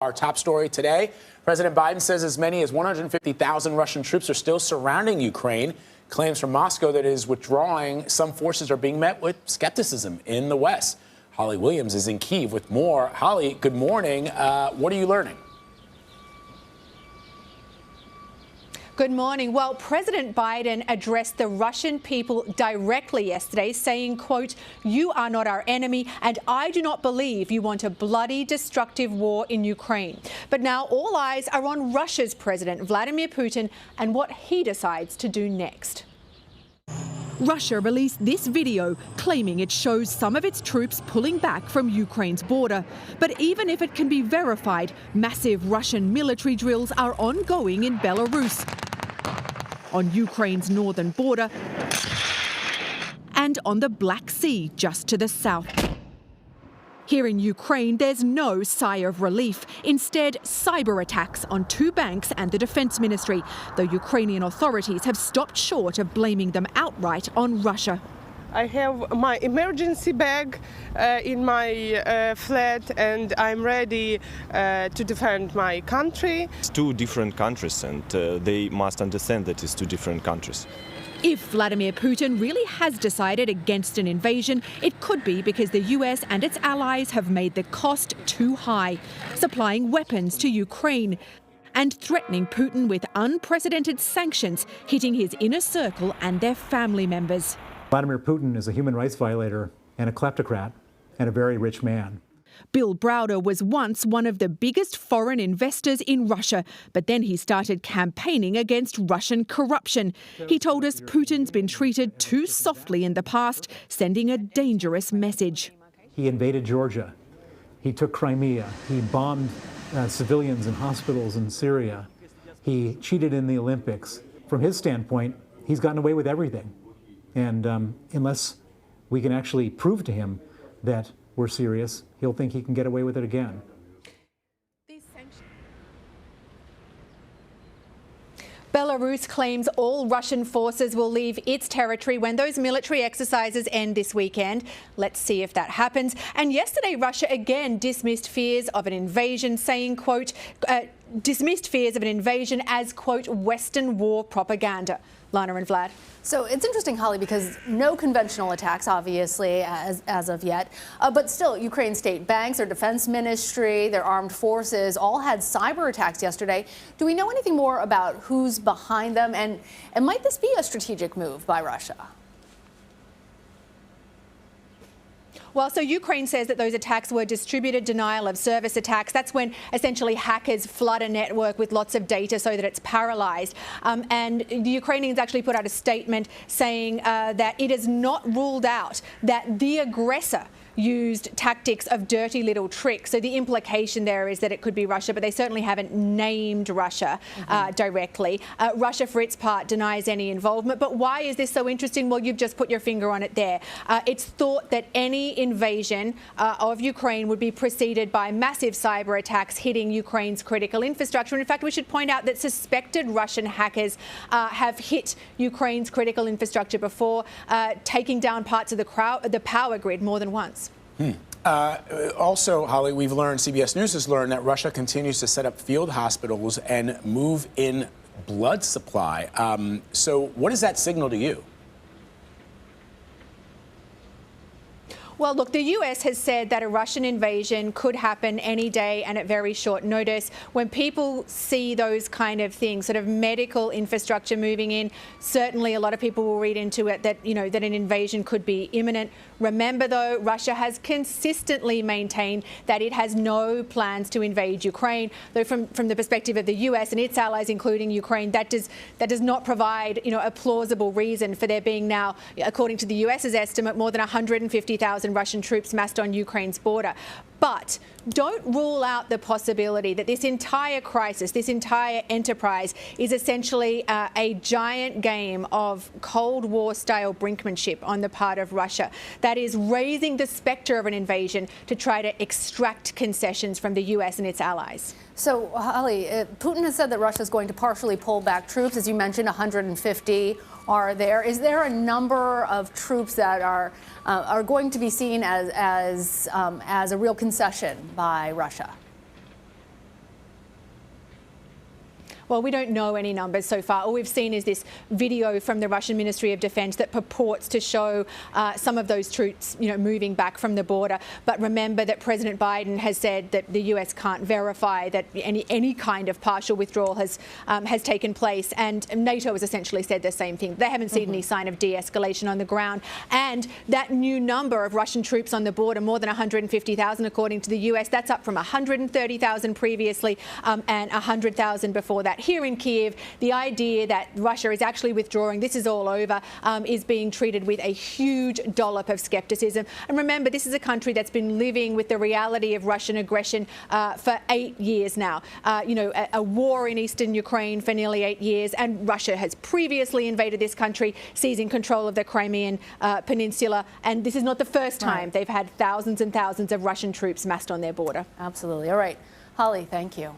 Our top story today, President Biden says as many as 150,000 Russian troops are still surrounding Ukraine. Claims from Moscow that it is withdrawing. Some forces are being met with skepticism in the West. Holly Williams is in Kyiv with more. Holly, good morning. What are you learning? Good morning. Well, President Biden addressed the Russian people directly yesterday, saying, quote, "You are not our enemy, and I do not believe you want a bloody, destructive war in Ukraine." But now all eyes are on Russia's President Vladimir Putin and what he decides to do next. Russia released this video claiming it shows some of its troops pulling back from Ukraine's border. But even if it can be verified, massive Russian military drills are ongoing in Belarus, on Ukraine's northern border, and on the Black Sea just to the south. Here in Ukraine, there's no sigh of relief. Instead, cyber attacks on two banks and the Defense Ministry, though Ukrainian authorities have stopped short of blaming them outright on Russia. I have my emergency bag in my flat, and I'm ready to defend my country. It's two different countries, and they must understand that it's two different countries. If Vladimir Putin really has decided against an invasion, it could be because the US and its allies have made the cost too high, supplying weapons to Ukraine and threatening Putin with unprecedented sanctions hitting his inner circle and their family members. Vladimir Putin is a human rights violator and a kleptocrat and a very rich man. Bill Browder was once one of the biggest foreign investors in Russia, but then he started campaigning against Russian corruption. He told us Putin's been treated too softly in the past, sending a dangerous message. He invaded Georgia. He took Crimea. He bombed civilians in hospitals in Syria. He cheated in the Olympics. From his standpoint, he's gotten away with everything. And unless we can actually prove to him that we're serious, he'll think he can get away with it again. Belarus claims all Russian forces will leave its territory when those military exercises end this weekend. Let's see if that happens. And yesterday, Russia again dismissed fears of an invasion, saying, quote, dismissed fears of an invasion as, quote, Western war propaganda. Lana and Vlad. So it's interesting, Holly, because no conventional attacks, obviously, as of yet. But still, Ukraine's state banks, their defense ministry, their armed forces all had cyber attacks yesterday. Do we know anything more about who's behind them? And might this be a strategic move by Russia? Well, so Ukraine says that those attacks were distributed denial of service attacks. That's when essentially hackers flood a network with lots of data so that it's paralyzed. And the Ukrainians actually put out a statement saying that it is not ruled out that the aggressor used tactics of dirty little tricks. So the implication there is that it could be Russia, but they certainly haven't named Russia directly. Russia, for its part, denies any involvement. But why is this so interesting? Well, you've just put your finger on it there. It's thought that any invasion of Ukraine would be preceded by massive cyber attacks hitting Ukraine's critical infrastructure. And in fact, we should point out that suspected Russian hackers have hit Ukraine's critical infrastructure before, taking down parts of the power grid more than once. Also, Holly, we've learned, CBS News has learned that Russia continues to set up field hospitals and move in blood supply. So what does that signal to you? Well, look, the US has said that a Russian invasion could happen any day and at very short notice. When people see those kind of things, sort of medical infrastructure moving in, certainly a lot of people will read into it that, that an invasion could be imminent. Remember, though, Russia has consistently maintained that it has no plans to invade Ukraine, though from the perspective of the US and its allies, including Ukraine, that does not provide, a plausible reason for there being now, according to the US's estimate, more than 150,000 Russian troops massed on Ukraine's border. But don't rule out the possibility that this entire crisis, this entire enterprise is essentially a giant game of Cold War-style brinkmanship on the part of Russia. That is raising the spectre of an invasion to try to extract concessions from the US and its allies. So, Holly, Putin has said that Russia is going to partially pull back troops. As you mentioned, 150 are there. Is there a number of troops that are going to be seen as a real concession by Russia? Well, we don't know any numbers so far. All we've seen is this video from the Russian Ministry of Defense that purports to show some of those troops, moving back from the border. But remember that President Biden has said that the US can't verify that any kind of partial withdrawal has taken place. And NATO has essentially said the same thing. They haven't seen any sign of de-escalation on the ground. And that new number of Russian troops on the border, more than 150,000 according to the US, that's up from 130,000 previously and 100,000 before that. Here in Kyiv, the idea that Russia is actually withdrawing, this is all over, is being treated with a huge dollop of skepticism. And remember, this is a country that's been living with the reality of Russian aggression for 8 years now. A war in eastern Ukraine for nearly 8 years, and Russia has previously invaded this country, seizing control of the Crimean Peninsula. And this is not the first time they've had thousands and thousands of Russian troops massed on their border. Absolutely. All right. Holly, thank you.